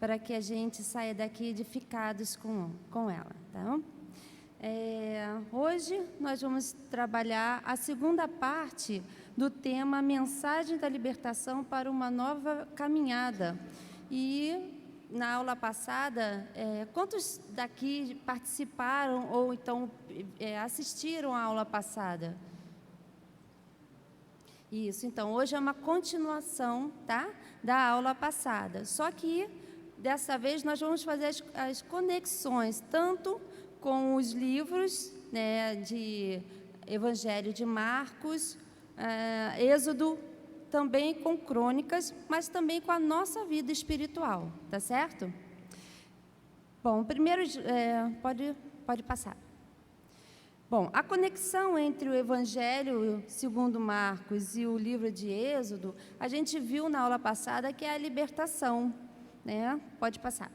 para que a gente saia daqui edificados com ela, tá? Hoje nós vamos trabalhar a segunda parte do tema Mensagem da Libertação para uma Nova Caminhada. E na aula passada, quantos daqui participaram ou então assistiram à aula passada? Isso, então, hoje é uma continuação, tá, da aula passada. Só que, dessa vez, nós vamos fazer as conexões, tanto com os livros, né, de Evangelho de Marcos, Êxodo, também com Crônicas, mas também com a nossa vida espiritual, tá certo? Bom, primeiro, pode passar. Bom, a conexão entre o Evangelho segundo Marcos e o livro de Êxodo, a gente viu na aula passada que é a libertação, né? Pode passar.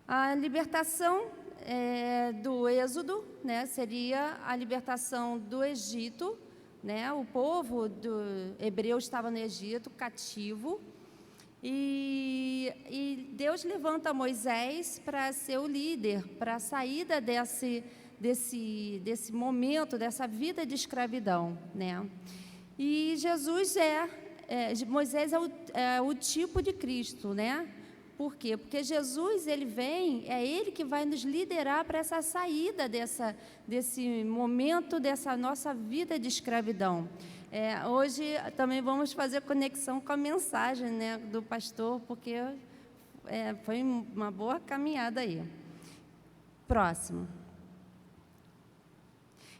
A libertação do Êxodo, né, seria a libertação do Egito, né? O povo hebreu estava no Egito, cativo, e Deus levanta Moisés para ser o líder, para a saída desse momento, dessa vida de escravidão, né? E Moisés é o tipo de Cristo, né? Por quê? Porque Jesus, ele vem, é ele que vai nos liderar para essa saída desse momento, dessa nossa vida de escravidão. Hoje também vamos fazer conexão com a mensagem, né, do pastor, porque foi uma boa caminhada aí. Próximo.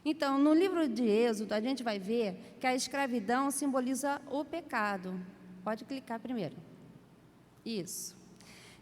Então, no livro de Êxodo, a gente vai ver que a escravidão simboliza o pecado. Pode clicar primeiro. Isso.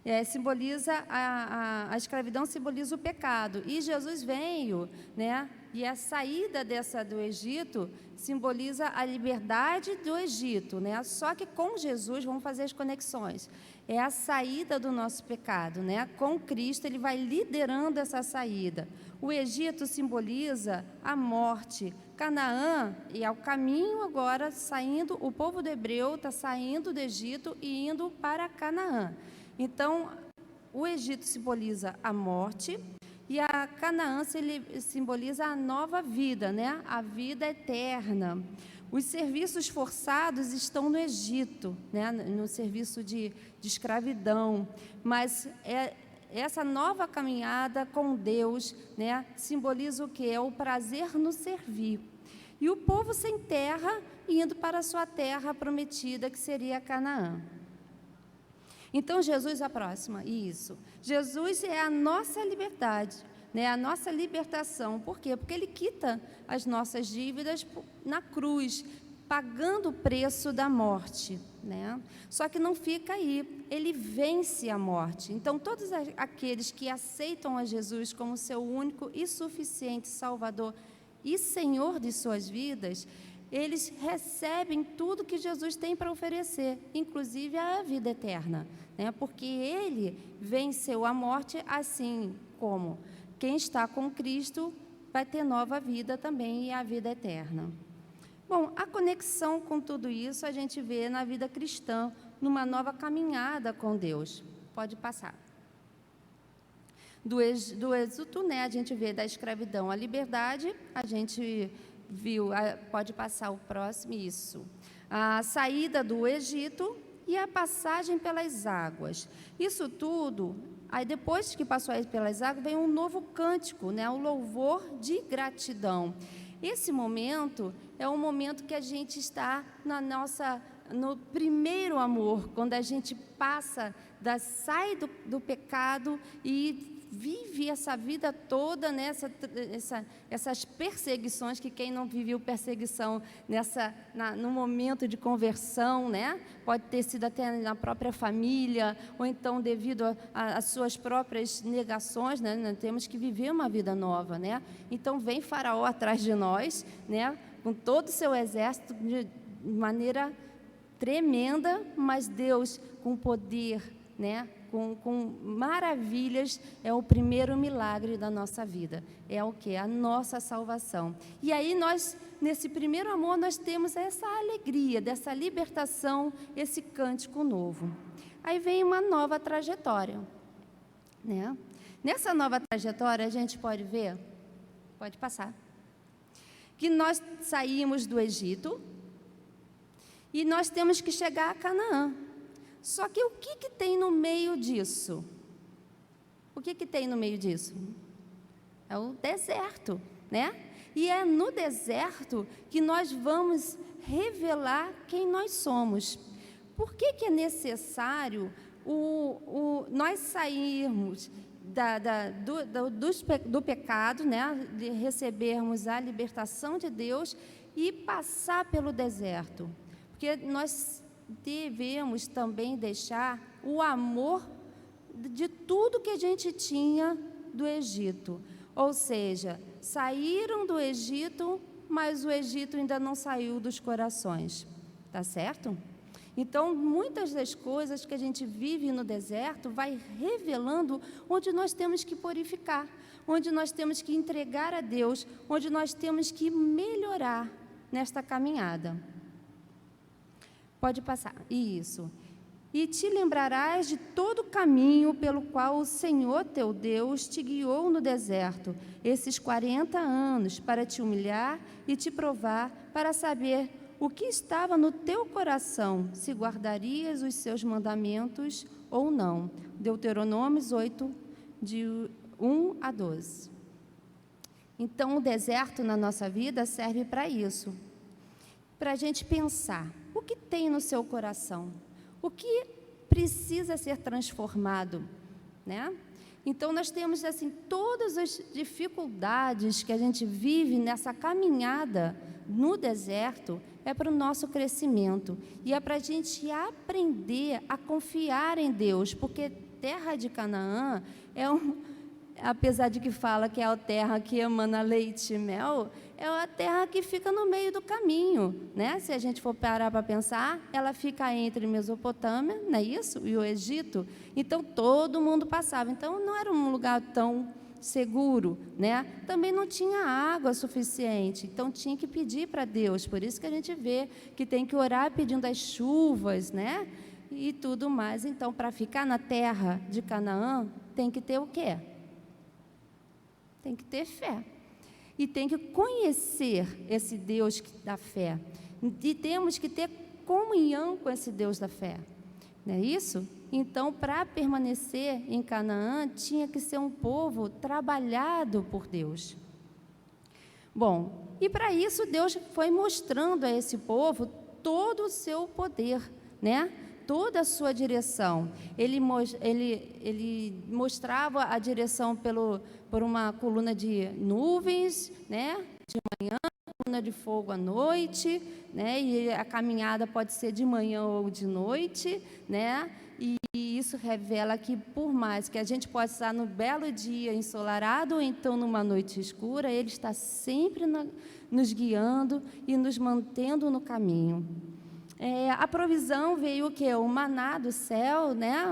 A escravidão simboliza o pecado. E Jesus veio, né? E a saída do Egito simboliza a liberdade do Egito, né? Só que com Jesus, vamos fazer as conexões. É a saída do nosso pecado, né? Com Cristo, ele vai liderando essa saída. O Egito simboliza a morte. Canaã é o caminho agora saindo, o povo do hebreu está saindo do Egito e indo para Canaã. Então, o Egito simboliza a morte e a Canaã simboliza a nova vida, né? A vida eterna. Os serviços forçados estão no Egito, né? No serviço de escravidão, mas essa nova caminhada com Deus, né, simboliza o quê? É o prazer no servir. E o povo sem terra indo para a sua terra prometida, que seria Canaã. Então, Jesus, a próxima, isso. Jesus é a nossa liberdade, né? A nossa libertação. Por quê? Porque Ele quita as nossas dívidas na cruz, pagando o preço da morte, né? Só que não fica aí, Ele vence a morte. Então, todos aqueles que aceitam a Jesus como seu único e suficiente Salvador e Senhor de suas vidas, eles recebem tudo que Jesus tem para oferecer, inclusive a vida eterna, né? Porque Ele venceu a morte, assim como quem está com Cristo vai ter nova vida também e a vida eterna. Bom, a conexão com tudo isso a gente vê na vida cristã, numa nova caminhada com Deus. Pode passar. Do êxodo, né, a gente vê da escravidão à liberdade, a gente viu, pode passar o próximo, isso. A saída do Egito e a passagem pelas águas. Isso tudo, aí depois que passou pelas águas, vem um novo cântico, né, o louvor de gratidão. Esse momento é um momento que a gente está no primeiro amor, quando a gente sai do pecado e vive essa vida toda, né, essas perseguições, que quem não viveu perseguição no momento de conversão, né, pode ter sido até na própria família, ou então devido às suas próprias negações, né, nós temos que viver uma vida nova, né? Então vem Faraó atrás de nós, né, com todo o seu exército, de maneira tremenda, mas Deus com poder, né, com maravilhas, é o primeiro milagre da nossa vida. É o quê? A nossa salvação. E aí nós, nesse primeiro amor, nós temos essa alegria, dessa libertação, esse cântico novo. Aí vem uma nova trajetória, né? Nessa nova trajetória, a gente pode ver, pode passar, que nós saímos do Egito e nós temos que chegar a Canaã. Só que o que tem no meio disso? O que tem no meio disso? É o deserto, né? E é no deserto que nós vamos revelar quem nós somos. Por que é necessário nós sairmos do pecado, né? De recebermos a libertação de Deus e passar pelo deserto? Porque nós devemos também deixar o amor de tudo que a gente tinha do Egito. Ou seja, saíram do Egito, mas o Egito ainda não saiu dos corações. Tá certo? Então, muitas das coisas que a gente vive no deserto vai revelando onde nós temos que purificar, onde nós temos que entregar a Deus, onde nós temos que melhorar nesta caminhada. Pode passar. Isso. E te lembrarás de todo o caminho pelo qual o Senhor teu Deus te guiou no deserto, esses 40 anos, para te humilhar e te provar, para saber o que estava no teu coração, se guardarias os seus mandamentos ou não. Deuteronômios 8, de 1 a 12. Então, o deserto na nossa vida serve para isso, para a gente pensar, o que tem no seu coração? O que precisa ser transformado, né? Então, nós temos, assim, todas as dificuldades que a gente vive nessa caminhada no deserto, é para o nosso crescimento. E é para a gente aprender a confiar em Deus, porque terra de Canaã apesar de que fala que é a terra que emana leite e mel, é a terra que fica no meio do caminho, né? Se a gente for parar para pensar, ela fica entre Mesopotâmia, não é isso? E o Egito. Então, todo mundo passava. Então, não era um lugar tão seguro, né? Também não tinha água suficiente. Então, tinha que pedir para Deus. Por isso que a gente vê que tem que orar pedindo as chuvas, né? E tudo mais. Então, para ficar na terra de Canaã, tem que ter o quê? Tem que ter fé. E tem que conhecer esse Deus da fé. E temos que ter comunhão com esse Deus da fé. Não é isso? Então, para permanecer em Canaã, tinha que ser um povo trabalhado por Deus. Bom, e para isso Deus foi mostrando a esse povo todo o seu poder, né? Toda a sua direção. Ele mostrava a direção por uma coluna de nuvens, né? De manhã, coluna de fogo à noite, né? E a caminhada pode ser de manhã ou de noite, né? E isso revela que, por mais que a gente possa estar no belo dia ensolarado ou então numa noite escura, Ele está sempre nos guiando e nos mantendo no caminho. A provisão veio o quê? O maná do céu, né?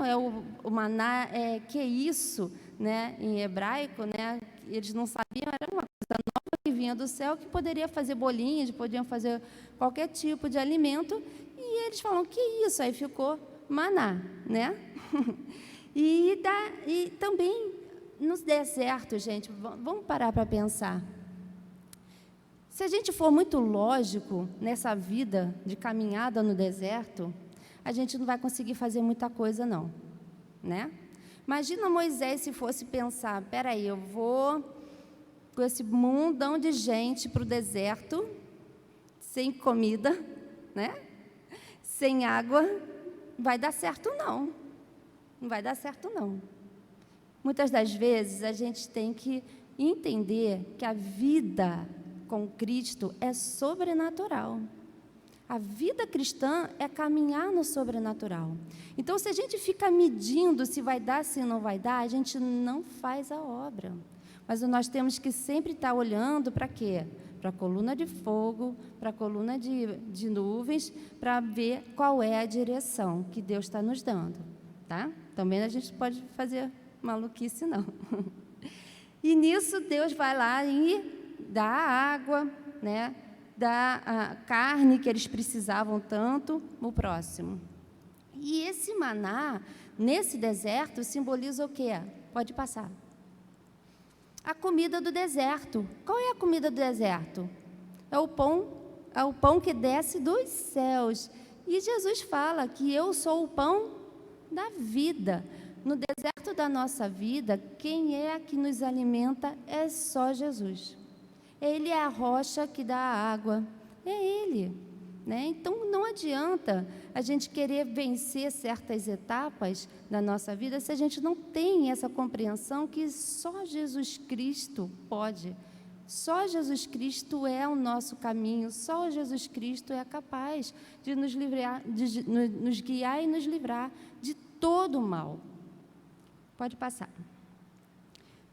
O maná, que é isso, né? Em hebraico, né? Eles não sabiam, era uma coisa nova que vinha do céu, que poderia fazer bolinhas, podiam fazer qualquer tipo de alimento, e eles falam, que isso? Aí ficou maná, né? E também nos desertos, gente, vamos parar para pensar. Se a gente for muito lógico nessa vida de caminhada no deserto, a gente não vai conseguir fazer muita coisa, não, né? Imagina Moisés se fosse pensar, peraí, eu vou com esse mundão de gente para o deserto, sem comida, né? Sem água, vai dar certo não. Não vai dar certo não. Muitas das vezes a gente tem que entender que a vida com Cristo é sobrenatural. A vida cristã é caminhar no sobrenatural. Então, se a gente fica medindo se vai dar, se não vai dar, a gente não faz a obra. Mas nós temos que sempre estar olhando para quê? Para a coluna de fogo, para a coluna de nuvens, para ver qual é a direção que Deus está nos dando. Tá? Também a gente pode fazer maluquice, não. E nisso, Deus vai lá e dá água, né? Dá a carne que eles precisavam tanto, o próximo. E esse maná, nesse deserto, simboliza o quê? Pode passar. A comida do deserto. Qual é a comida do deserto? É o pão que desce dos céus. E Jesus fala que eu sou o pão da vida. No deserto da nossa vida, quem é que nos alimenta é só Jesus. Ele é a rocha que dá a água. É Ele. Né? Então, não adianta a gente querer vencer certas etapas da nossa vida se a gente não tem essa compreensão que só Jesus Cristo pode. Só Jesus Cristo é o nosso caminho, só Jesus Cristo é capaz de nos livrar, de nos guiar e nos livrar de todo o mal. Pode passar.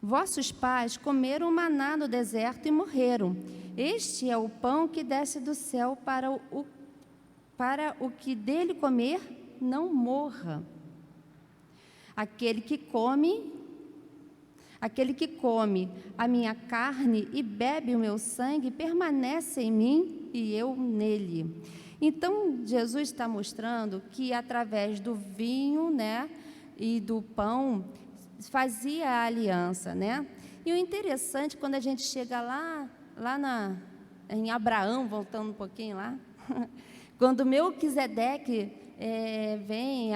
Vossos pais comeram maná no deserto e morreram. Este é o pão que desce do céu para o que dele comer não morra. Aquele que come a minha carne e bebe o meu sangue permanece em mim e eu nele. Então, Jesus está mostrando que através do vinho, né, e do pão, fazia a aliança, né? E o interessante, quando a gente chega lá em Abraão, voltando um pouquinho lá, quando Melquisedeque vem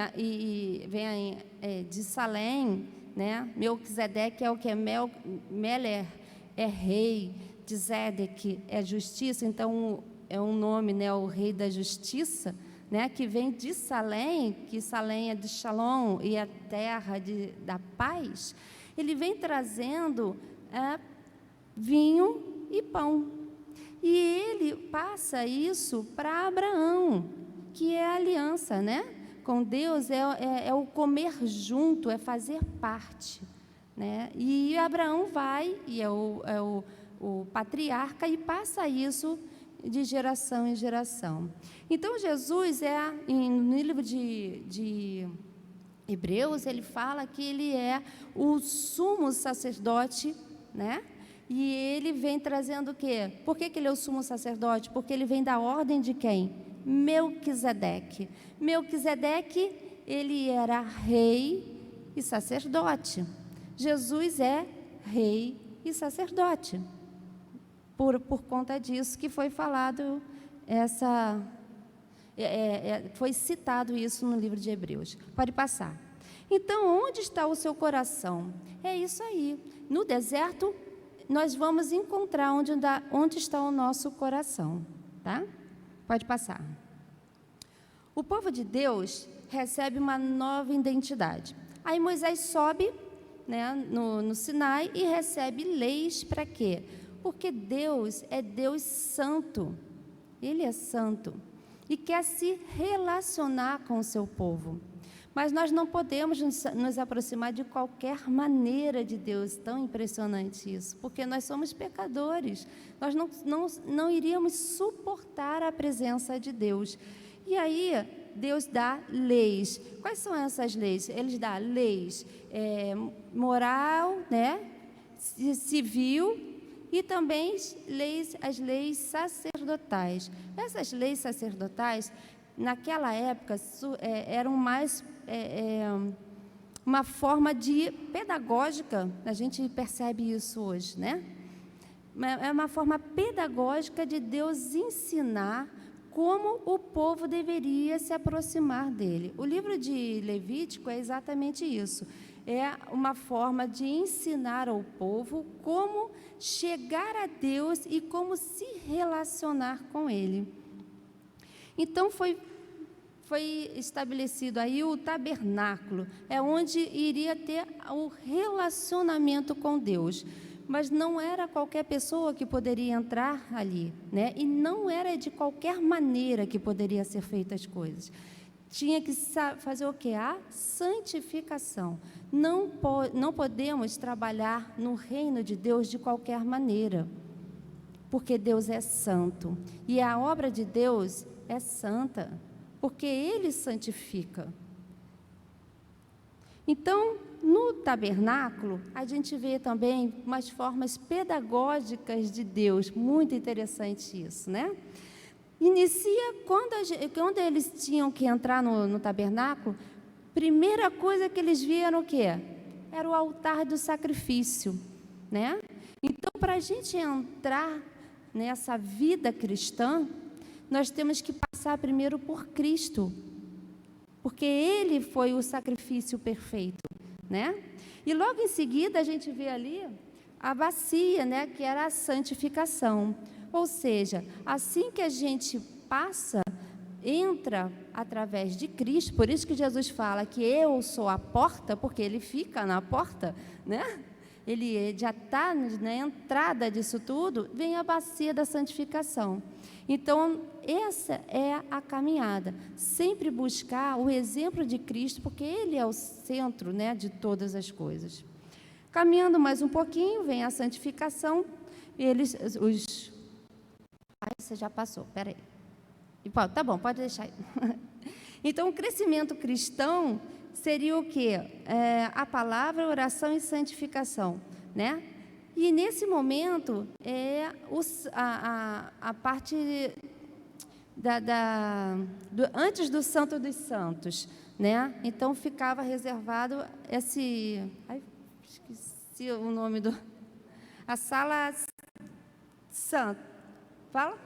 de Salém, né? Melquisedeque é o que? Meler é rei, de Zedeque é justiça, então é um nome, né? O rei da justiça, né? Que vem de Salém, que Salém é de Shalom e a terra da paz. Ele vem trazendo vinho e pão. E ele passa isso para Abraão, que é a aliança, né? Com Deus é o comer junto, é fazer parte, né? E Abraão vai, e é o patriarca, e passa isso de geração em geração. Então, Jesus no livro de Hebreus, ele fala que ele é o sumo sacerdote, né? E ele vem trazendo o quê? Por que ele é o sumo sacerdote? Porque ele vem da ordem de quem? Melquisedeque. Melquisedeque, ele era rei e sacerdote. Jesus é rei e sacerdote. Por conta disso que foi falado foi citado isso no livro de Hebreus. Pode passar. Então, onde está o seu coração? É isso aí. No deserto, nós vamos encontrar onde está o nosso coração, tá? Pode passar. O povo de Deus recebe uma nova identidade. Aí Moisés sobe, né, no Sinai e recebe leis para quê? Porque Deus é Deus santo. Ele é santo e quer se relacionar com o seu povo. Mas nós não podemos nos aproximar de qualquer maneira de Deus. Tão impressionante isso, porque nós somos pecadores. Nós não iríamos suportar a presença de Deus. E aí, Deus dá leis. Quais são essas leis? Ele dá leis moral, né, civil, e também as leis sacerdotais. Essas leis sacerdotais, naquela época, eram mais uma forma pedagógica, a gente percebe isso hoje, né? É uma forma pedagógica de Deus ensinar como o povo deveria se aproximar dele. O livro de Levítico é exatamente isso. É uma forma de ensinar ao povo como chegar a Deus e como se relacionar com Ele. Então, foi estabelecido aí o tabernáculo, é onde iria ter o relacionamento com Deus. Mas não era qualquer pessoa que poderia entrar ali, né? E não era de qualquer maneira que poderia ser feitas as coisas. Tinha que fazer o quê? A santificação. Não podemos trabalhar no reino de Deus de qualquer maneira, porque Deus é santo. E a obra de Deus é santa, porque Ele santifica. Então, no tabernáculo, a gente vê também umas formas pedagógicas de Deus, muito interessante isso, né? inicia quando eles tinham que entrar no tabernáculo, primeira coisa que eles viram o quê? Era o altar do sacrifício, né? Então, para a gente entrar nessa vida cristã, nós temos que passar primeiro por Cristo, porque Ele foi o sacrifício perfeito, né? E logo em seguida a gente vê ali a bacia, né, que era a santificação. Ou seja, assim que a gente passa, entra através de Cristo, por isso que Jesus fala que eu sou a porta, porque Ele fica na porta, né? Ele já está na entrada disso tudo, vem a bacia da santificação. Então, essa é a caminhada, sempre buscar o exemplo de Cristo, porque Ele é o centro, né, de todas as coisas. Caminhando mais um pouquinho, vem a santificação, você já passou, peraí. Tá bom, pode deixar aí. Então, o crescimento cristão seria o quê? A palavra, oração e santificação, né? E nesse momento a parte antes do Santo dos Santos, né? Então ficava reservado esqueci o nome a sala santa. Fala?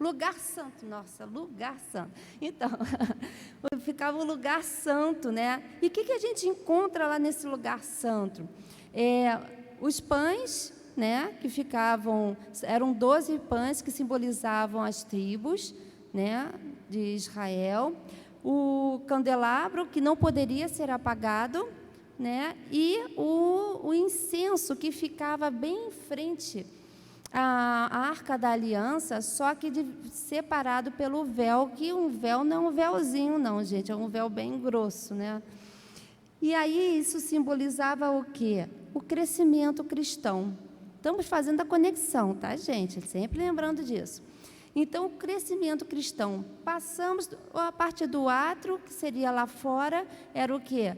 Lugar santo, nossa, lugar santo. Então, ficava o lugar santo, né? E o que a gente encontra lá nesse lugar santo? Os pães, né, que eram 12 pães que simbolizavam as tribos, né, de Israel, o candelabro que não poderia ser apagado, né, e o incenso que ficava bem em frente à Arca da Aliança, só que separado pelo véu, que um véu não é um véuzinho não, gente, é um véu bem grosso, né? E aí isso simbolizava o quê? O crescimento cristão. Estamos fazendo a conexão, tá, gente? Sempre lembrando disso. Então, o crescimento cristão. Passamos a parte do átrio, que seria lá fora, era o quê?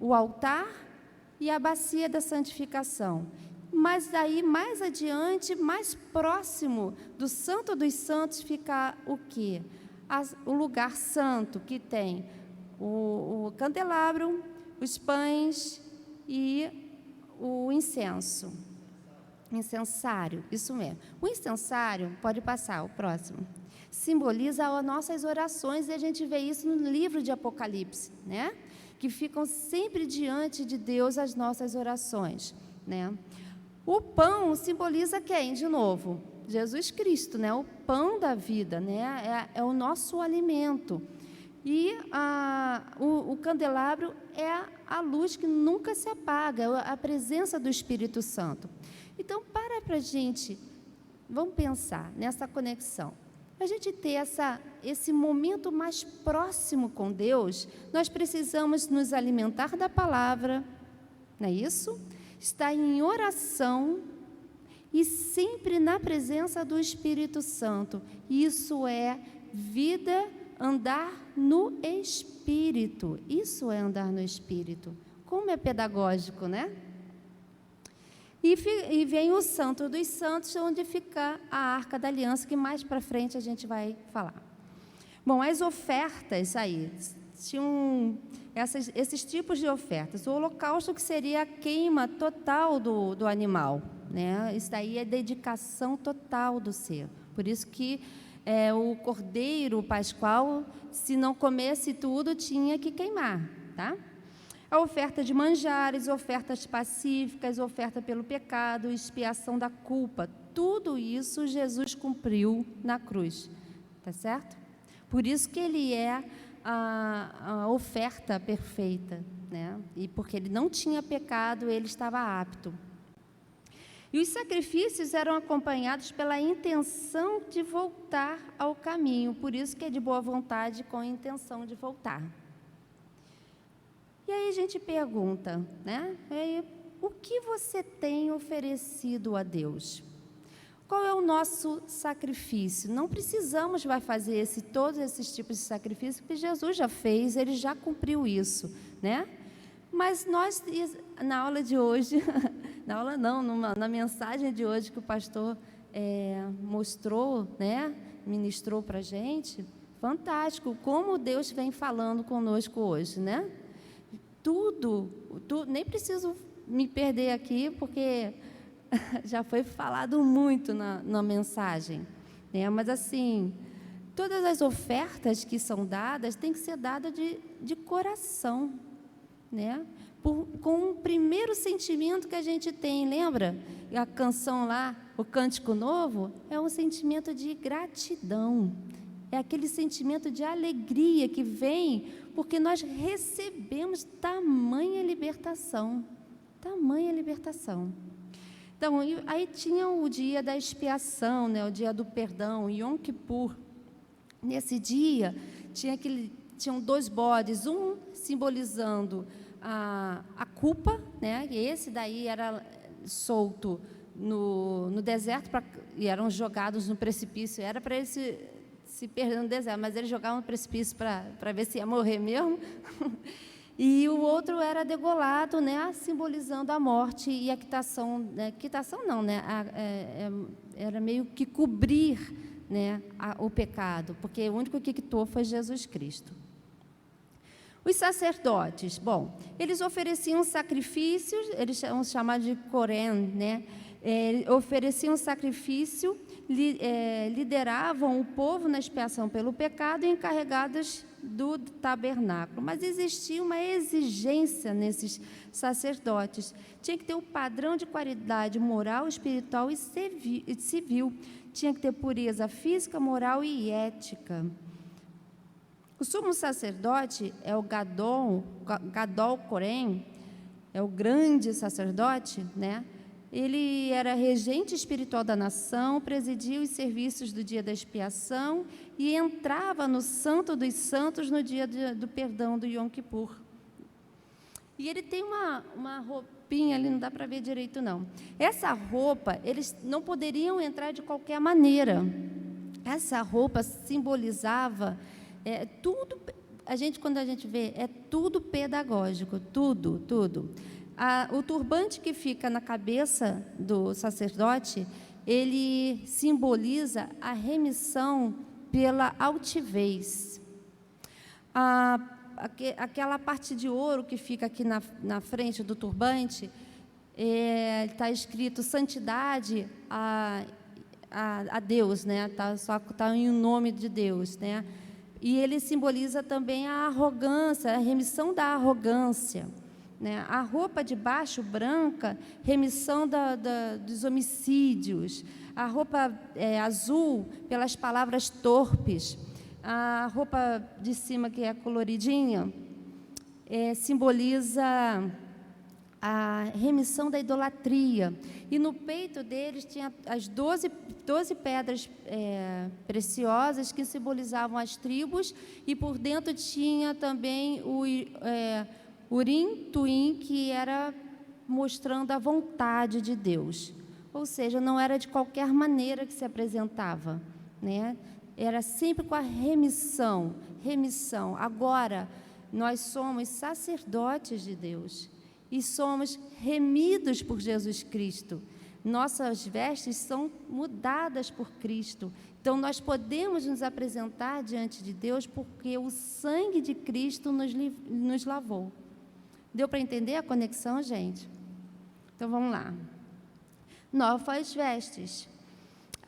O altar e a bacia da santificação. Mas daí, mais adiante, mais próximo do Santo dos Santos, fica o quê? O lugar santo, que tem o candelabro, os pães e o incenso. Incensário, isso mesmo. O incensário, pode passar, o próximo, simboliza as nossas orações, e a gente vê isso no livro de Apocalipse, né? Que ficam sempre diante de Deus as nossas orações, né? O pão simboliza quem, de novo? Jesus Cristo, né? O pão da vida, né? É o nosso alimento. E o candelabro é a luz que nunca se apaga, é a presença do Espírito Santo. Então, para a gente, vamos pensar nessa conexão. Para a gente ter esse momento mais próximo com Deus, nós precisamos nos alimentar da palavra, não é isso? Estar em oração e sempre na presença do Espírito Santo. Isso é vida, andar no Espírito. Isso é andar no Espírito. Como é pedagógico, né? E vem o Santo dos Santos, onde fica a Arca da Aliança, que mais para frente a gente vai falar. Bom, as ofertas aí, tinham esses tipos de ofertas. O holocausto, que seria a queima total do animal, né? Isso daí é dedicação total do ser. Por isso que o cordeiro pascual, se não comesse tudo, tinha que queimar, tá? A oferta de manjares, ofertas pacíficas, oferta pelo pecado, expiação da culpa, tudo isso Jesus cumpriu na cruz, tá certo? Por isso que ele é a oferta perfeita, né? E porque ele não tinha pecado, ele estava apto. E os sacrifícios eram acompanhados pela intenção de voltar ao caminho, por isso que é de boa vontade, com a intenção de voltar. E aí a gente pergunta, né? O que você tem oferecido a Deus? Qual é o nosso sacrifício? Não precisamos fazer todos esses tipos de sacrifício, porque Jesus já fez, ele já cumpriu isso, né? Mas nós, na aula de hoje, na mensagem de hoje que o pastor mostrou, né? ministrou para a gente, fantástico, como Deus vem falando conosco hoje, né? Tudo, nem preciso me perder aqui, porque já foi falado muito na mensagem, né? Mas, assim, todas as ofertas que são dadas têm que ser dadas de coração, né? Com o primeiro sentimento que a gente tem, lembra? A canção lá, o Cântico Novo, é um sentimento de gratidão, é aquele sentimento de alegria que vem porque nós recebemos tamanha libertação, tamanha libertação. Então, aí tinha o dia da expiação, né? O dia do perdão, Yom Kippur. Nesse dia, tinham 2 bodes, um simbolizando a culpa, né? E esse daí era solto no deserto e eram jogados no precipício. Era para eles se perder no deserto, mas eles jogavam no precipício para ver se ia morrer mesmo. E o outro era degolado, né? Simbolizando a morte e a quitação. Quitação não, né? Era meio que cobrir, né, o pecado, porque o único que quitou foi Jesus Cristo. Os sacerdotes, bom, eles ofereciam sacrifícios, eles são chamados de Corém, né? Ofereciam sacrifício, lideravam o povo na expiação pelo pecado e encarregados do tabernáculo. Mas existia uma exigência nesses sacerdotes. Tinha que ter um padrão de qualidade moral, espiritual e civil. Tinha que ter pureza física, moral e ética. O sumo sacerdote é o Gadol Corém, é o grande sacerdote, né? Ele era regente espiritual da nação, presidia os serviços do dia da expiação e entrava no Santo dos Santos no dia do perdão do Yom Kippur. E ele tem uma roupinha ali, não dá para ver direito, não. Essa roupa, eles não poderiam entrar de qualquer maneira. Essa roupa simbolizava tudo. Quando a gente vê, é tudo pedagógico, tudo. O turbante que fica na cabeça do sacerdote, ele simboliza a remissão pela altivez. Aquela parte de ouro que fica aqui na frente do turbante, está escrito santidade a Deus, né? Só está em nome de Deus, né? E ele simboliza também a arrogância, a remissão da arrogância, né? A roupa de baixo, branca, remissão dos homicídios. A roupa azul, pelas palavras torpes. A roupa de cima, que é coloridinha, simboliza a remissão da idolatria. E no peito deles tinha as 12 pedras preciosas que simbolizavam as tribos, e por dentro tinha também o Urim, Tuim, que era mostrando a vontade de Deus. Ou seja, não era de qualquer maneira que se apresentava, né? Era sempre com a remissão. Agora, nós somos sacerdotes de Deus e somos remidos por Jesus Cristo. Nossas vestes são mudadas por Cristo. Então, nós podemos nos apresentar diante de Deus porque o sangue de Cristo nos lavou. Deu para entender a conexão, gente? Então, vamos lá. Novas vestes.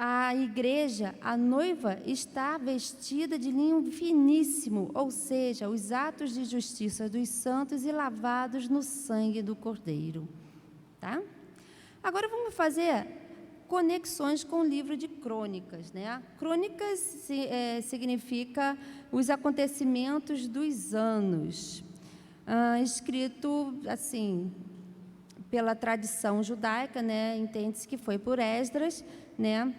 A igreja, a noiva, está vestida de linho finíssimo, ou seja, os atos de justiça dos santos e lavados no sangue do Cordeiro. Tá? Agora vamos fazer conexões com o livro de Crônicas, né? Crônicas significa os acontecimentos dos anos. Escrito assim pela tradição judaica, né? Entende-se que foi por Esdras, né?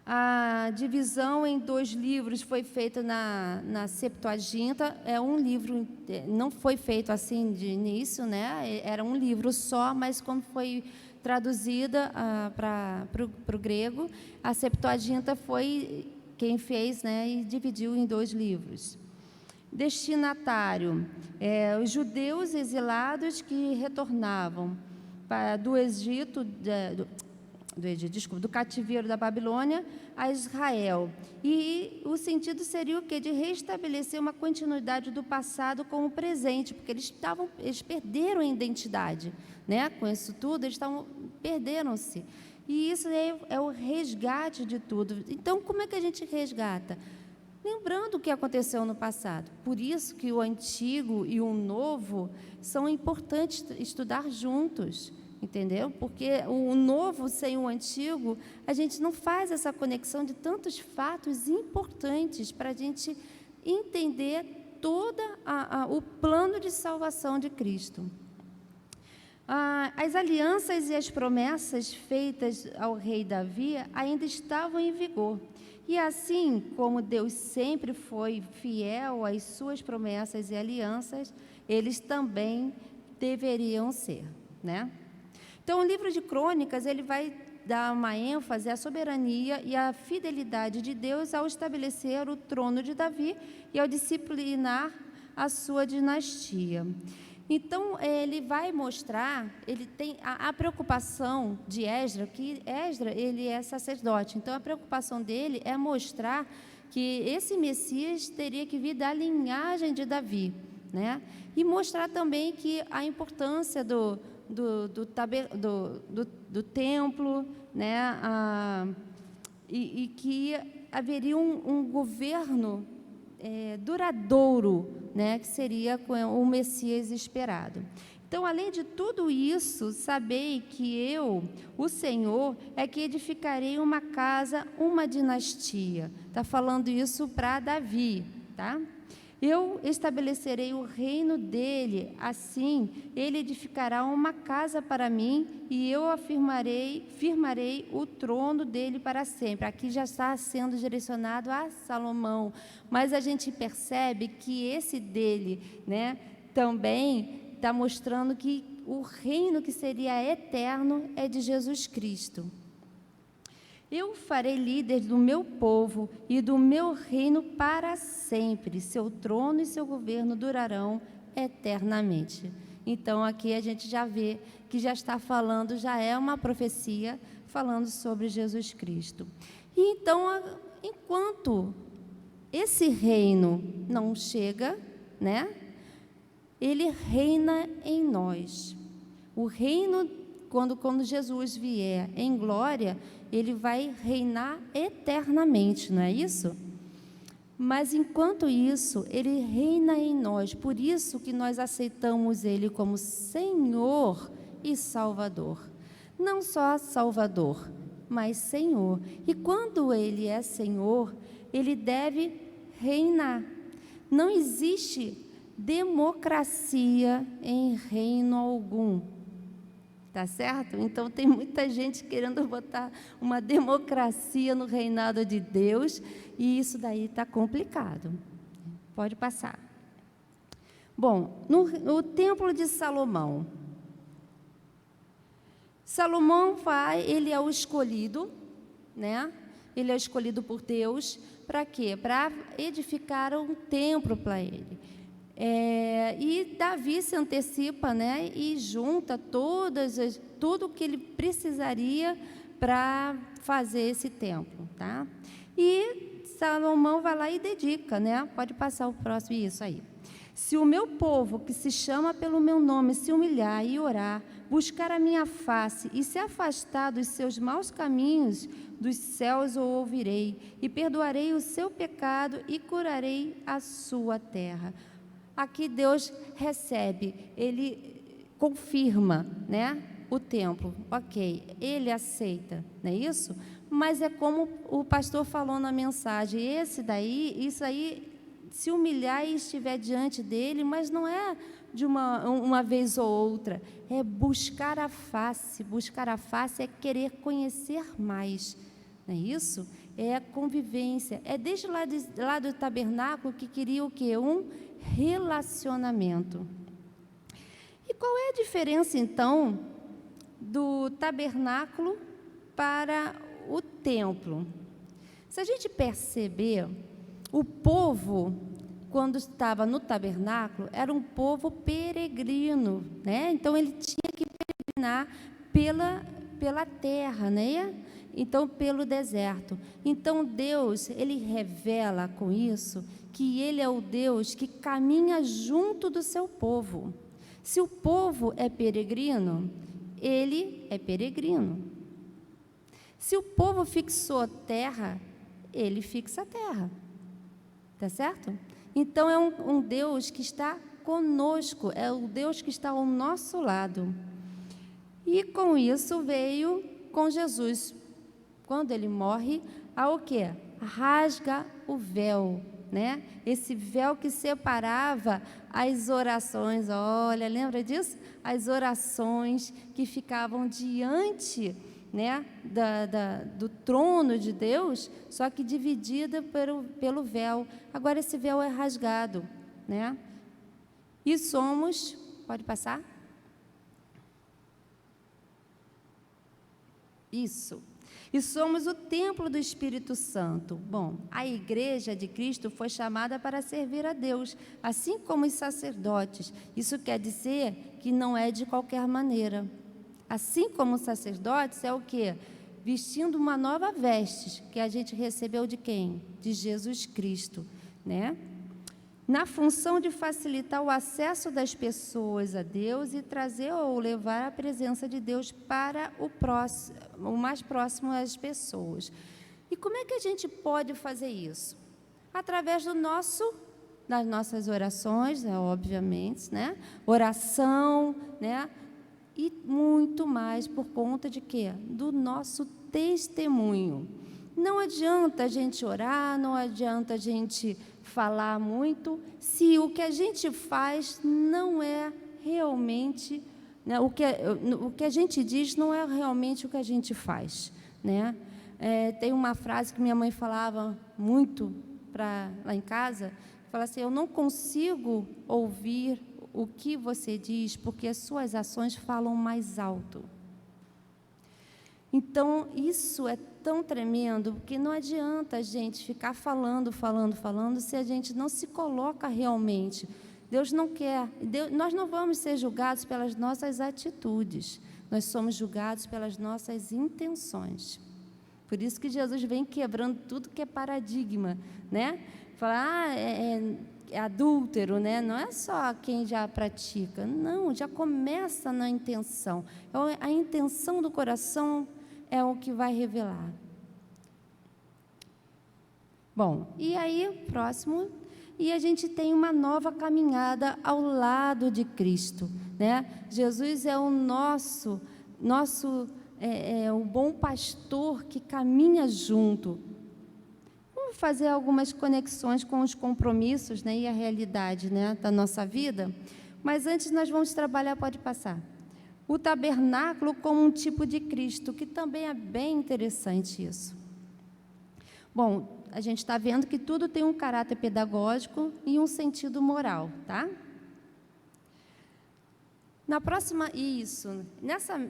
A divisão em 2 livros foi feita na Septuaginta. É um livro, não foi feito assim de início, né? Era um livro só, mas quando foi traduzida para o grego, a Septuaginta foi quem fez, né? E dividiu em 2 livros. Destinatário, os judeus exilados que retornavam do Egito, do cativeiro da Babilônia a Israel. E o sentido seria o quê? De restabelecer uma continuidade do passado com o presente, porque eles perderam a identidade, né? Com isso tudo, perderam-se. E isso é o resgate de tudo. Então, como é que a gente resgata? Lembrando o que aconteceu no passado. Por isso que o antigo e o novo são importantes estudar juntos, entendeu? Porque o novo sem o antigo, a gente não faz essa conexão de tantos fatos importantes para a gente entender todo o plano de salvação de Cristo. As alianças e as promessas feitas ao rei Davi ainda estavam em vigor. E assim como Deus sempre foi fiel às suas promessas e alianças, eles também deveriam ser, né? Então, o livro de Crônicas, ele vai dar uma ênfase à soberania e à fidelidade de Deus ao estabelecer o trono de Davi e ao disciplinar a sua dinastia. Então, ele vai mostrar, ele tem a preocupação de Esdra, que Esdra, ele é sacerdote, então a preocupação dele é mostrar que esse Messias teria que vir da linhagem de Davi, né? E mostrar também que a importância do templo, né? E que haveria um governo duradouro, né, que seria o Messias esperado. Então, além de tudo isso, sabei que eu, o Senhor, é que edificarei uma casa, uma dinastia. Está falando isso para Davi, tá? Eu estabelecerei o reino dele, assim ele edificará uma casa para mim e eu firmarei o trono dele para sempre. Aqui já está sendo direcionado a Salomão, mas a gente percebe que esse dele, né, também está mostrando que o reino que seria eterno é de Jesus Cristo. Eu farei líder do meu povo e do meu reino para sempre. Seu trono e seu governo durarão eternamente. Então, aqui a gente já vê que já está falando, já é uma profecia falando sobre Jesus Cristo. E então, enquanto esse reino não chega, né, ele reina em nós. O reino, quando Jesus vier em glória, ele vai reinar eternamente, não é isso? Mas, enquanto isso, ele reina em nós. Por isso que nós aceitamos ele como Senhor e Salvador. Não só Salvador, mas Senhor. E quando ele é Senhor, ele deve reinar. Não existe democracia em reino algum. Tá certo? Então, tem muita gente querendo botar uma democracia no reinado de Deus, e isso daí está complicado. Pode passar. Bom, no Templo de Salomão. Salomão ele é o escolhido, né? Ele é o escolhido por Deus, para quê? Para edificar um templo para ele. E Davi se antecipa, né, e junta tudo o que ele precisaria para fazer esse templo, tá? E Salomão vai lá e dedica, né? Pode passar o próximo, isso aí. Se o meu povo, que se chama pelo meu nome, se humilhar e orar, buscar a minha face e se afastar dos seus maus caminhos, dos céus o ouvirei, e perdoarei o seu pecado e curarei a sua terra. Aqui Deus recebe, ele confirma, né, o templo, ok, ele aceita, não é isso? Mas é como o pastor falou na mensagem, isso aí, se humilhar e estiver diante dele, mas não é de uma vez ou outra, é buscar a face é querer conhecer mais, não é isso? É a convivência, é desde lá do tabernáculo que queria o quê? Um relacionamento. E qual é a diferença, então, do tabernáculo para o templo? Se a gente perceber, o povo, quando estava no tabernáculo, era um povo peregrino, né? Então, ele tinha que peregrinar pela terra, né? Então, pelo deserto. Então, Deus, Ele revela com isso que Ele é o Deus que caminha junto do seu povo. Se o povo é peregrino, Ele é peregrino. Se o povo fixou a terra, Ele fixa a terra. Tá certo? Então, é um Deus que está conosco, é o Deus que está ao nosso lado. E com isso veio com Jesus. Quando ele morre, há o quê? Rasga o véu, né? Esse véu que separava as orações. Olha, lembra disso? As orações que ficavam diante, né, do trono de Deus, só que dividida pelo véu. Agora esse véu é rasgado, né? E somos, pode passar? Isso. E somos o templo do Espírito Santo. Bom, a igreja de Cristo foi chamada para servir a Deus, assim como os sacerdotes. Isso quer dizer que não é de qualquer maneira. Assim como os sacerdotes é o quê? Vestindo uma nova veste, que a gente recebeu de quem? De Jesus Cristo, né? Na função de facilitar o acesso das pessoas a Deus e trazer ou levar a presença de Deus para o mais próximo às pessoas. E como é que a gente pode fazer isso? Através das nossas orações, obviamente, né? Oração, né? E muito mais por conta de quê? Do nosso testemunho. Não adianta a gente orar, não adianta a gente falar muito, se o que a gente faz não é realmente, né, o que a gente diz não é realmente o que a gente faz, né? Tem uma frase que minha mãe falava muito lá em casa, fala assim: eu não consigo ouvir o que você diz, porque as suas ações falam mais alto. Então, isso é tão tremendo, porque não adianta a gente ficar falando, se a gente não se coloca realmente. Deus não quer, nós não vamos ser julgados pelas nossas atitudes, nós somos julgados pelas nossas intenções. Por isso que Jesus vem quebrando tudo que é paradigma, né? Falar, é adúltero, né? Não é só quem já pratica, não, já começa na intenção. A intenção do coração é o que vai revelar. Bom, e aí, próximo, e a gente tem uma nova caminhada ao lado de Cristo, né? Jesus é o o bom pastor que caminha junto. Vamos fazer algumas conexões com os compromissos, né, e a realidade, né, da nossa vida, mas antes nós vamos trabalhar, pode passar, o tabernáculo como um tipo de Cristo, que também é bem interessante isso. Bom, a gente está vendo que tudo tem um caráter pedagógico e um sentido moral, tá?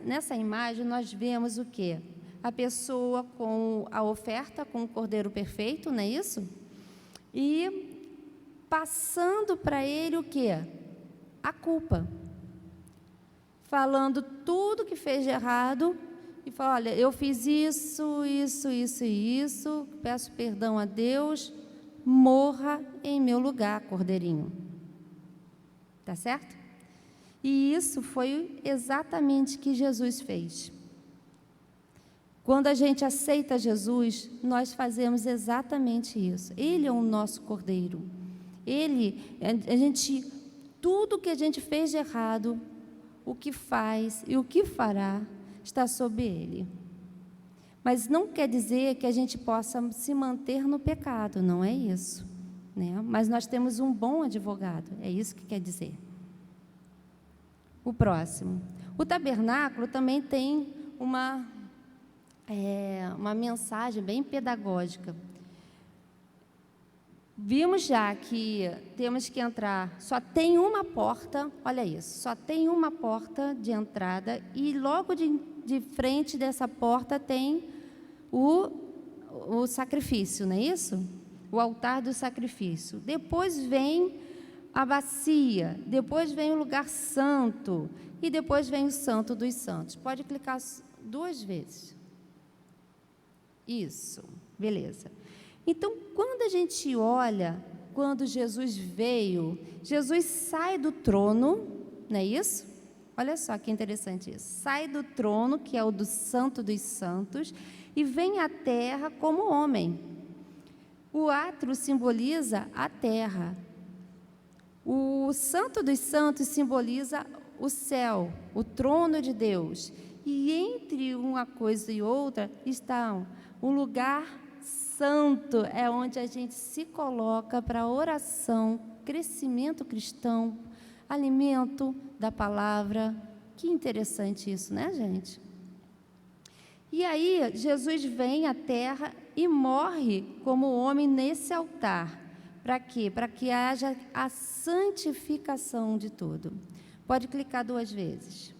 Nessa imagem nós vemos o quê? A pessoa com a oferta, com o cordeiro perfeito, não é isso? E passando para ele o quê? A culpa. Falando tudo que fez de errado e fala: olha, eu fiz isso, peço perdão a Deus, morra em meu lugar, cordeirinho. Tá certo? E isso foi exatamente o que Jesus fez. Quando a gente aceita Jesus, nós fazemos exatamente isso. Ele é o nosso cordeiro. Tudo que a gente fez de errado, o que faz e o que fará, está sob ele. Mas não quer dizer que a gente possa se manter no pecado, não é isso, né? Mas nós temos um bom advogado, é isso que quer dizer. O próximo. O tabernáculo também tem uma mensagem bem pedagógica. Vimos já que temos que entrar, só tem uma porta, olha isso, só tem uma porta de entrada e logo de frente dessa porta tem o sacrifício, não é isso? O altar do sacrifício. Depois vem a bacia, depois vem o lugar santo e depois vem o santo dos santos. Pode clicar 2 vezes. Isso, beleza. Então, quando a gente olha, quando Jesus veio, Jesus sai do trono, não é isso? Olha só que interessante isso. Sai do trono, que é o do Santo dos Santos, e vem à terra como homem. O átrio simboliza a terra. O Santo dos Santos simboliza o céu, o trono de Deus. E entre uma coisa e outra está um lugar santo, é onde a gente se coloca para oração, crescimento cristão, alimento da palavra. Que interessante isso, né, gente? E aí, Jesus vem à terra e morre como homem nesse altar. Para quê? Para que haja a santificação de tudo. Pode clicar 2 vezes.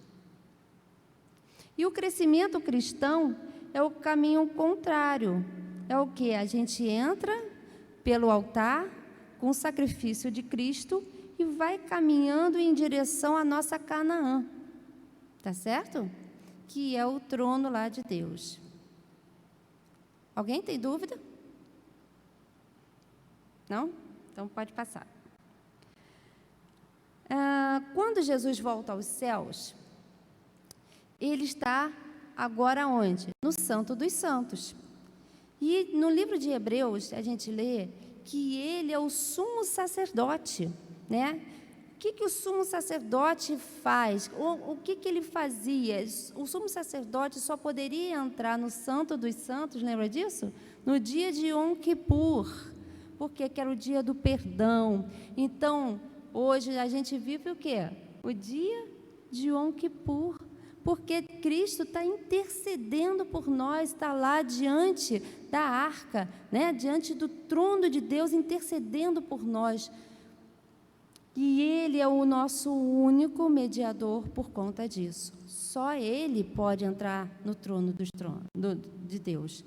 E o crescimento cristão é o caminho contrário. É o que? A gente entra pelo altar com o sacrifício de Cristo e vai caminhando em direção à nossa Canaã. Tá certo? Que é o trono lá de Deus. Alguém tem dúvida? Não? Então pode passar. Quando Jesus volta aos céus, ele está agora onde? No Santo dos Santos. E no livro de Hebreus, a gente lê que ele é o sumo sacerdote, né? O que o sumo sacerdote faz? O que ele fazia? O sumo sacerdote só poderia entrar no Santo dos Santos, lembra disso? No dia de Yom Kippur, porque era o dia do perdão. Então, hoje a gente vive o quê? O dia de Yom Kippur, porque Cristo está intercedendo por nós, está lá diante da arca, né? Diante do trono de Deus, intercedendo por nós. E Ele é o nosso único mediador por conta disso. Só Ele pode entrar no trono de Deus.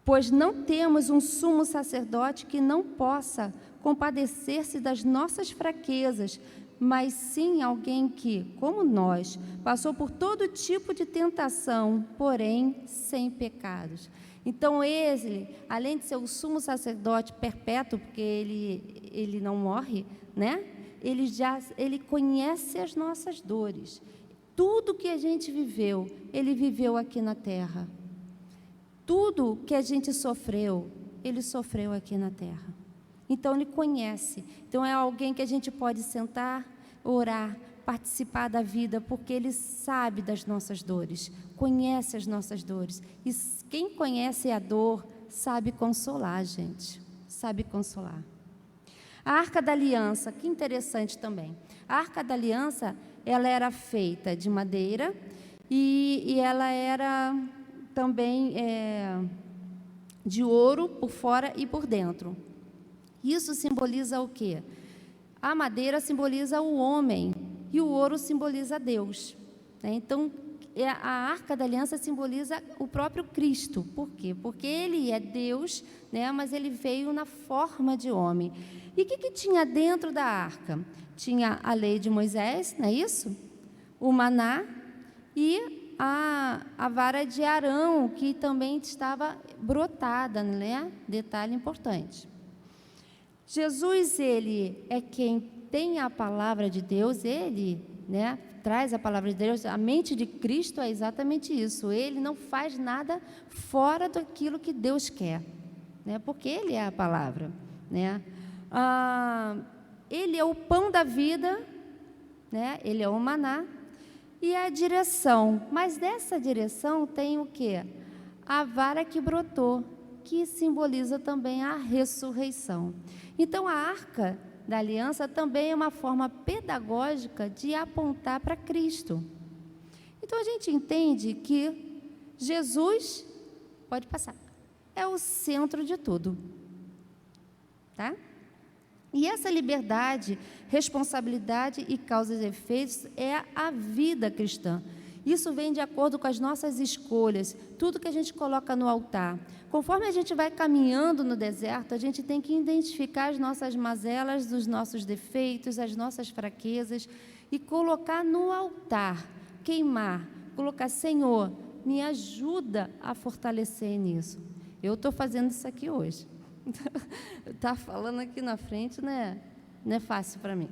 Pois não temos um sumo sacerdote que não possa compadecer-se das nossas fraquezas, mas sim alguém que, como nós, passou por todo tipo de tentação, porém sem pecados. Então, ele, além de ser o sumo sacerdote perpétuo, porque ele não morre, né? Ele conhece as nossas dores. Tudo que a gente viveu, ele viveu aqui na terra. Tudo que a gente sofreu, ele sofreu aqui na terra. Então, ele conhece. Então, é alguém que a gente pode sentar, orar, participar da vida, porque ele sabe das nossas dores, conhece as nossas dores. E quem conhece a dor, sabe consolar, gente. Sabe consolar. A Arca da Aliança, que interessante também. A Arca da Aliança, ela era feita de madeira e ela era também de ouro por fora e por dentro. Isso simboliza o quê? A madeira simboliza o homem e o ouro simboliza Deus. Né? Então, a Arca da Aliança simboliza o próprio Cristo. Por quê? Porque Ele é Deus, né? Mas Ele veio na forma de homem. E o que tinha dentro da arca? Tinha a lei de Moisés, não é isso? O maná e a vara de Arão, que também estava brotada, né? Detalhe importante. Jesus, ele é quem tem a palavra de Deus, ele, né, traz a palavra de Deus. A mente de Cristo é exatamente isso. Ele não faz nada fora daquilo que Deus quer, né, porque ele é a palavra, né? Ele é o pão da vida, né? Ele é o maná e a direção. Mas dessa direção tem o quê? A vara que brotou, que simboliza também a ressurreição. Então, a Arca da Aliança também é uma forma pedagógica de apontar para Cristo. Então, a gente entende que Jesus, pode passar, é o centro de tudo. Tá? E essa liberdade, responsabilidade e causas e efeitos é a vida cristã. Isso vem de acordo com as nossas escolhas, tudo que a gente coloca no altar. Conforme a gente vai caminhando no deserto, a gente tem que identificar as nossas mazelas, os nossos defeitos, as nossas fraquezas e colocar no altar, queimar, colocar: Senhor, me ajuda a fortalecer nisso. Eu estou fazendo isso aqui hoje. Tá falando aqui na frente, né? Não é fácil para mim.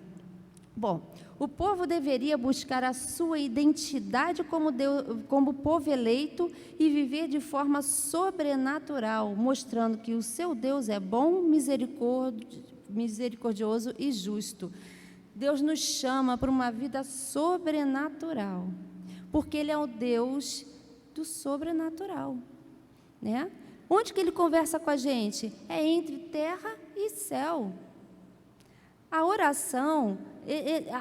Bom, o povo deveria buscar a sua identidade como povo eleito e viver de forma sobrenatural, mostrando que o seu Deus é bom, misericordioso e justo. Deus nos chama para uma vida sobrenatural, porque Ele é o Deus do sobrenatural, né? Onde que Ele conversa com a gente? É entre terra e céu. A oração,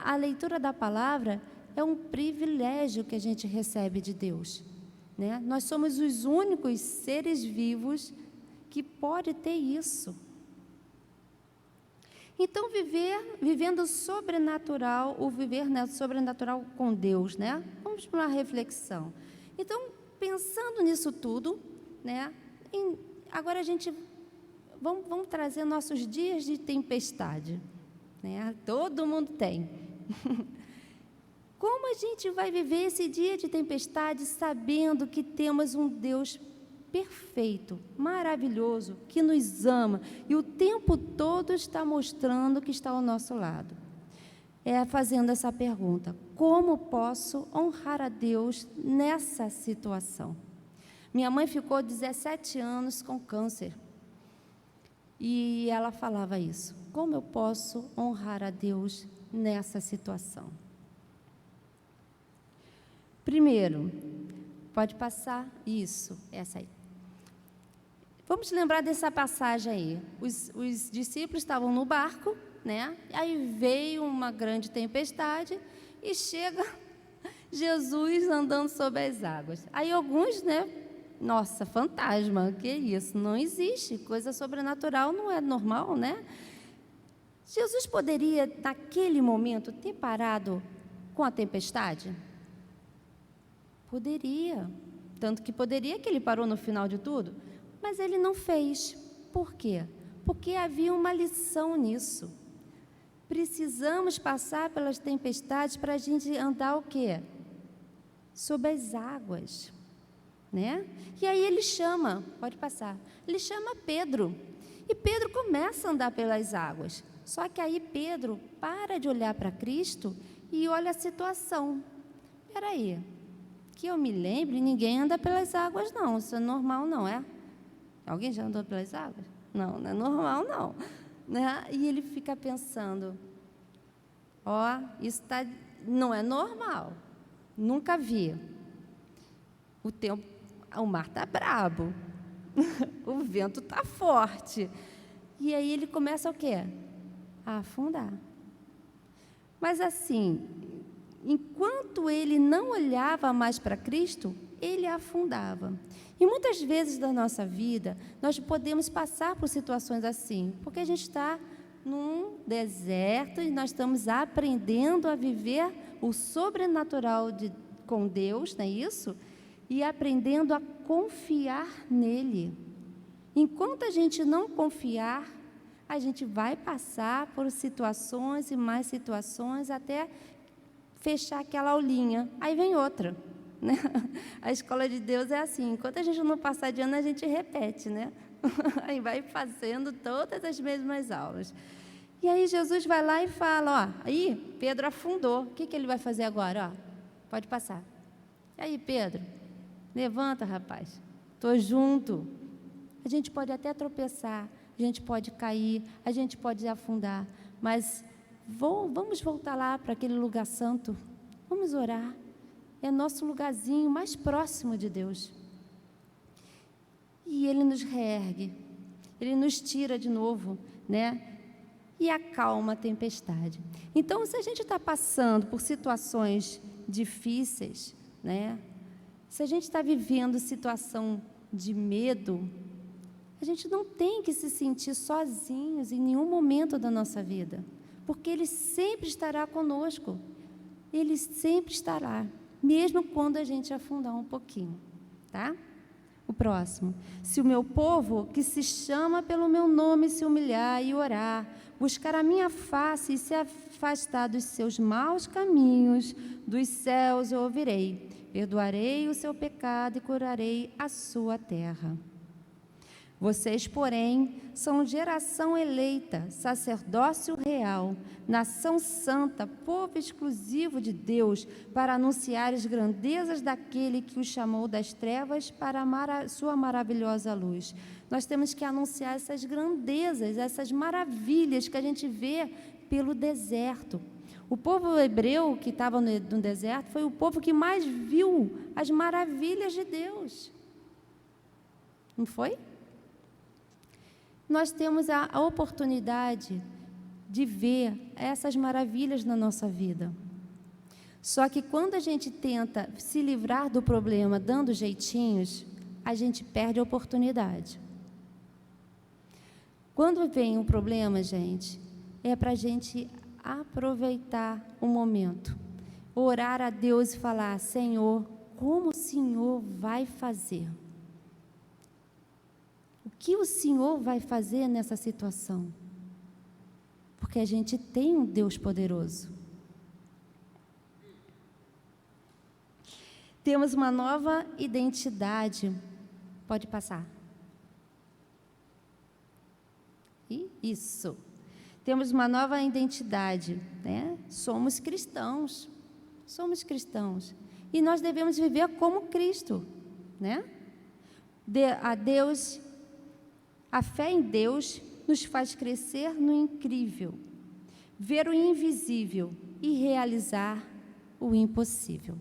a leitura da palavra é um privilégio que a gente recebe de Deus, né? Nós somos os únicos seres vivos que pode ter isso. Então, vivendo sobrenatural, o viver, né, sobrenatural com Deus, né? Vamos para uma reflexão. Então, pensando nisso tudo, né? Agora vamos trazer nossos dias de tempestade, né? Todo mundo tem. Como a gente vai viver esse dia de tempestade sabendo que temos um Deus perfeito, maravilhoso, que nos ama e o tempo todo está mostrando que está ao nosso lado? Fazendo essa pergunta: como posso honrar a Deus nessa situação? Minha mãe ficou 17 anos com câncer e ela falava isso: como eu posso honrar a Deus nessa situação? Primeiro, pode passar isso, essa aí. Vamos lembrar dessa passagem aí. Os discípulos estavam no barco, né? Aí veio uma grande tempestade e chega Jesus andando sobre as águas. Aí alguns, né? Nossa, fantasma, que isso? Não existe, coisa sobrenatural não é normal, né? Jesus poderia, naquele momento, ter parado com a tempestade? Poderia, tanto que poderia que ele parou no final de tudo, mas ele não fez. Por quê? Porque havia uma lição nisso. Precisamos passar pelas tempestades para a gente andar o quê? Sob as águas, né? E aí ele chama, pode passar, ele chama Pedro, e Pedro começa a andar pelas águas. Só que aí Pedro para de olhar para Cristo e olha a situação. Espera aí, que eu me lembre, ninguém anda pelas águas não, isso é normal não, é? Alguém já andou pelas águas? Não, não é normal não, né? E ele fica pensando: ó, isso não é normal, nunca vi. O mar está brabo, o vento está forte. E aí ele começa o quê? A afundar. Mas assim, enquanto ele não olhava mais para Cristo, ele afundava. E muitas vezes da nossa vida, nós podemos passar por situações assim, porque a gente está num deserto e nós estamos aprendendo a viver o sobrenatural com Deus, não é isso? E aprendendo a confiar nele. Enquanto a gente não confiar, a gente vai passar por situações e mais situações até fechar aquela aulinha. Aí vem outra, né? A escola de Deus é assim: enquanto a gente não passar de ano, a gente repete, né? Aí vai fazendo todas as mesmas aulas. E aí Jesus vai lá e fala: ó, aí Pedro afundou, o que ele vai fazer agora? Ó, pode passar. E aí, Pedro, levanta, rapaz, estou junto. A gente pode até tropeçar, a gente pode cair, a gente pode afundar, mas vamos voltar lá para aquele lugar santo, vamos orar. É nosso lugarzinho mais próximo de Deus. E Ele nos reergue, Ele nos tira de novo, né? E acalma a tempestade. Então, se a gente está passando por situações difíceis, né? Se a gente está vivendo situação de medo, a gente não tem que se sentir sozinhos em nenhum momento da nossa vida, porque Ele sempre estará conosco. Ele sempre estará, mesmo quando a gente afundar um pouquinho, tá? O próximo: se o meu povo, que se chama pelo meu nome, se humilhar e orar, buscar a minha face e se afastar dos seus maus caminhos, dos céus eu ouvirei, perdoarei o seu pecado e curarei a sua terra. Vocês, porém, são geração eleita, sacerdócio real, nação santa, povo exclusivo de Deus, para anunciar as grandezas daquele que os chamou das trevas para a sua maravilhosa luz. Nós temos que anunciar essas grandezas, essas maravilhas que a gente vê pelo deserto. O povo hebreu que estava no deserto foi o povo que mais viu as maravilhas de Deus. Não foi? Nós temos a oportunidade de ver essas maravilhas na nossa vida. Só que quando a gente tenta se livrar do problema dando jeitinhos, a gente perde a oportunidade. Quando vem um problema, gente, é para a gente aproveitar o momento, orar a Deus e falar: Senhor, como o Senhor vai fazer? O que o Senhor vai fazer nessa situação? Porque a gente tem um Deus poderoso. Temos uma nova identidade. Pode passar. Isso. Temos uma nova identidade, né? Somos cristãos. Somos cristãos. E nós devemos viver como Cristo, né? A fé em Deus nos faz crescer no incrível, ver o invisível e realizar o impossível.